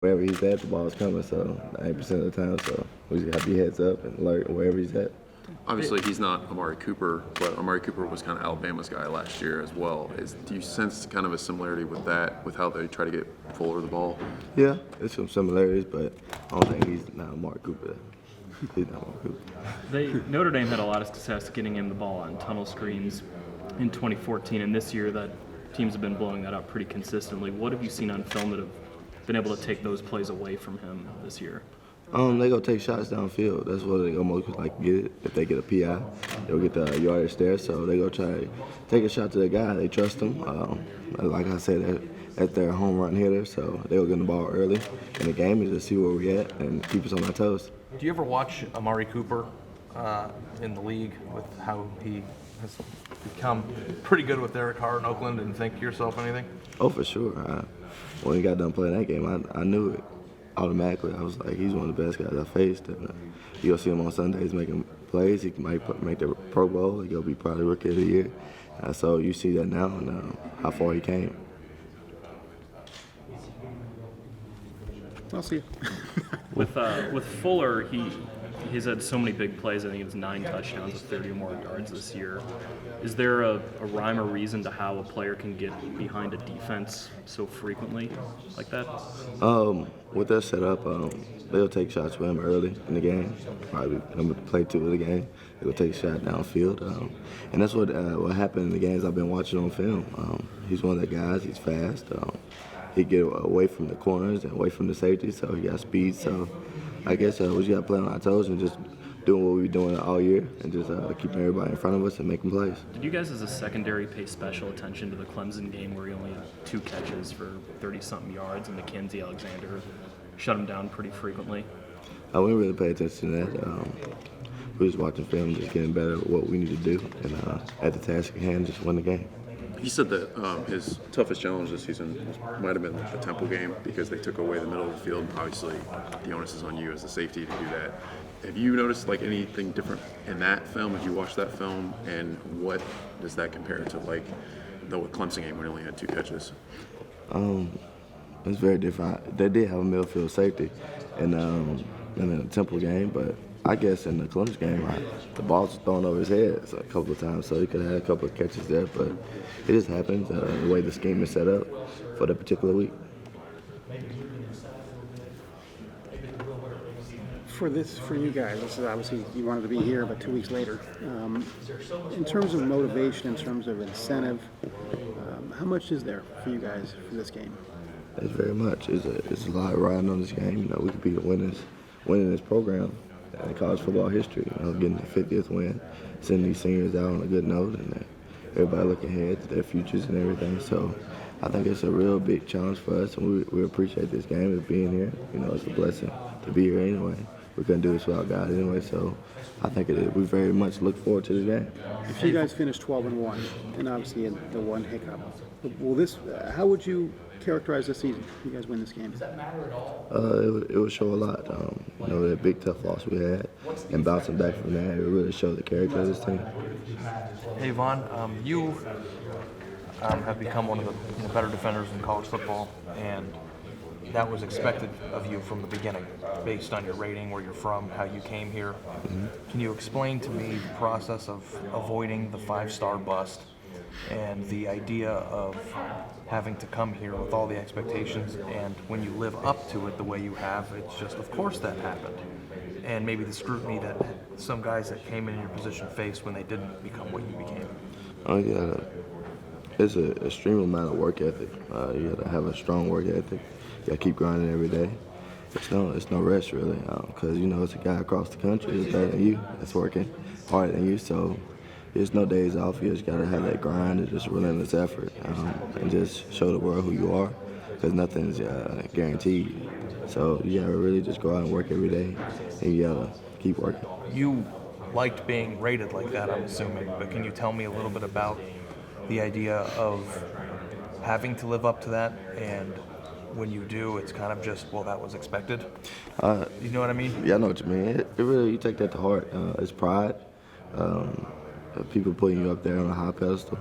Wherever he's at, the ball's coming, so 90% of the time, so we just have to be heads up and alert wherever he's at. Obviously, he's not Amari Cooper, but Amari Cooper was kind of Alabama's guy last year as well. Do you sense kind of a similarity with that, with how they try to get Fuller the ball? Yeah, there's some similarities, but I don't think he's not Amari Cooper. He's not Amari Cooper. Notre Dame had a lot of success getting him the ball on tunnel screens in 2014, and this year that teams have been blowing that up pretty consistently. What have you seen on film that have been able to take those plays away from him this year? They go take shots downfield. That's what they almost like get it. If they get a PI, they'll get the yardage there. So they go try to take a shot to the guy. They trust him. Like I said, that's their home run hitter, so they'll get the ball early in the game and just see where we at and keep us on our toes. Do you ever watch Amari Cooper in the league with how he has become pretty good with Derek Carr in Oakland and think to yourself anything? Oh, for sure. When he got done playing that game, I knew it automatically. I was like, he's one of the best guys I faced. And, you'll see him on Sundays making plays. He might make the Pro Bowl. He'll be probably Rookie of the Year. So you see that now and how far he came. I'll see you. With Fuller, he's had so many big plays. I think it's 9 touchdowns with 30 or more yards this year. Is there a rhyme or reason to how a player can get behind a defense so frequently like that? With their setup, they'll take shots with him early in the game. Probably come play 2 of the game. They'll take a shot downfield, and that's what happened in the games I've been watching on film. He's one of the guys. He's fast. He get away from the corners and away from the safety, so he got speed. So I guess we just got to play on our toes and just doing what we've been doing all year and just keeping everybody in front of us and making plays. Did you guys as a secondary pay special attention to the Clemson game where he only had 2 catches for 30-something yards and Mackenzie Alexander shut him down pretty frequently? We didn't really pay attention to that. We was watching film, just getting better at what we need to do, and at the task at hand, just win the game. He said that his toughest challenge this season might have been the Temple game because they took away the middle of the field. Obviously, the onus is on you as the safety to do that. Have you noticed like anything different in that film? Did you watch that film, and what does that compare to like the Clemson game when he only had 2 catches? It's very different. They did have a middle field safety in the Temple game, but I guess in the Clemson game, the ball was thrown over his head a couple of times, so he could have had a couple of catches there. But it just happens the way the scheme is set up for that particular week. For you guys, this is obviously you wanted to be here, but 2 weeks later. In terms of motivation, in terms of incentive, how much is there for you guys for this game? It's very much. It's a lot riding on this game. We could be the winners, winning this program in college football history. Getting the 50th win, sending these seniors out on a good note, and everybody looking ahead to their futures and everything. So I think it's a real big challenge for us, and we appreciate this game and being here. It's a blessing to be here anyway. We couldn't do this without God anyway, so I think we very much look forward to the game. If you guys finish 12-1, and obviously the one hiccup, how would you characterize this season? You guys win this game. It would show a lot. That big tough loss we had, and bouncing back from that, it really showed the character of this team. Hey, Vonn, you have become one of the better defenders in college football, and that was expected of you from the beginning, based on your rating, where you're from, how you came here. Mm-hmm. Can you explain to me the process of avoiding the 5-star bust and the idea of having to come here with all the expectations, and when you live up to it the way you have, it's just, of course that happened. And maybe the scrutiny that some guys that came in your position faced when they didn't become what you became. Oh, yeah. It's an extreme amount of work ethic. You got to have a strong work ethic. You got to keep grinding every day. It's no rest, really, because, it's a guy across the country that's better than you, that's working harder than you, so there's no days off. You just got to have that grind and just relentless effort and just show the world who you are, because nothing's guaranteed. So you got to really just go out and work every day, and you got to keep working. You liked being rated like that, I'm assuming, but can you tell me a little bit about the idea of having to live up to that, and when you do, it's kind of just, well, that was expected? You know what I mean? Yeah, I know what you mean. It really, you take that to heart. It's pride. People putting you up there on a high pedestal,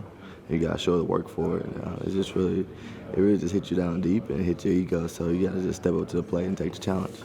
You got to show the work for it. It really just hits you down deep and hits your ego. So you got to just step up to the plate and take the challenge.